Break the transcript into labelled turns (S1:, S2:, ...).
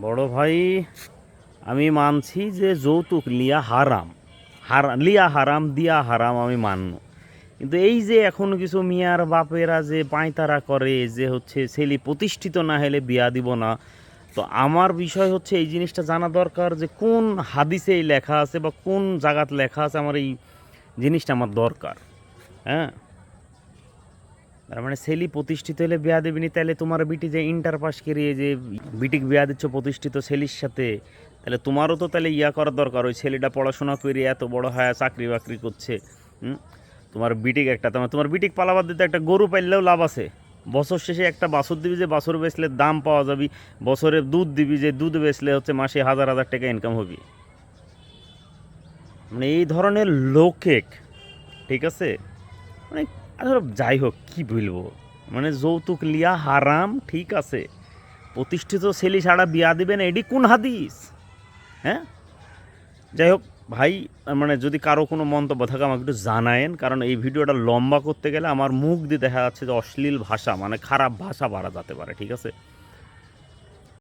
S1: বড় ভাই, আমি মানছি যে যৌতুক লিয়া হারাম। লিয়া হারাম, দিয়া হারাম, আমি মানব। কিন্তু এই যে এখন কিছু মিয়ার বাপেরা যে পাঁয়তারা করে যে হচ্ছে ছেলে প্রতিষ্ঠিত না হলে বিয়া দিব না, তো আমার বিষয় হচ্ছে এই জিনিসটা জানা দরকার যে কোন হাদিসে এই লেখা আছে বা কোন জায়গাত লেখা আছে। আমার এই জিনিসটা আমার দরকার। হ্যাঁ, তার মানে ছেলে প্রতিষ্ঠিত হলে বিয়া দেবিনি, তাহলে তোমার বিটি যে ইন্টার পাস করিয়ে যে বিটিক বিয়া দিচ্ছ প্রতিষ্ঠিত ছেলের সাথে, তাহলে তোমারও তো তাহলে ইয়া করার দরকার। ওই ছেলেটা পড়াশোনা করে এত বড় হয়, চাকরি বাকরি করছে। হুম, তোমার বিটিক একটা, তোমার বিটিক পালাবার দিতে একটা গরু পাইলেও লাভ আছে। বছর শেষে একটা বাছুর দিবি, যে বাছুর বেচলে দাম পাওয়া যাবে। বছরে দুধ দিবি, যে দুধ বেচলে হচ্ছে মাসে হাজার হাজার টাকা ইনকাম হবে। মানে এই ধরনের লোকেক, ঠিক আছে, মানে যাই হোক কি বলবো, মানে যৌতুক লিয়া হারাম, ঠিক আছে, প্রতিষ্ঠিত ছেলে ছাড়া বিয়া দিবেন, এডি কোন হাদিস? হ্যাঁ, যাই হোক ভাই, মানে যদি কারো কোনো মন্তব্য থাকে আমাকে একটু জানায়েন, কারণ এই ভিডিওটা লম্বা করতে গেলে আমার মুখ দিয়ে দেখা যাচ্ছে যে অশ্লীল ভাষা, মানে খারাপ ভাষা বাড়া যেতে পারে, ঠিক আছে।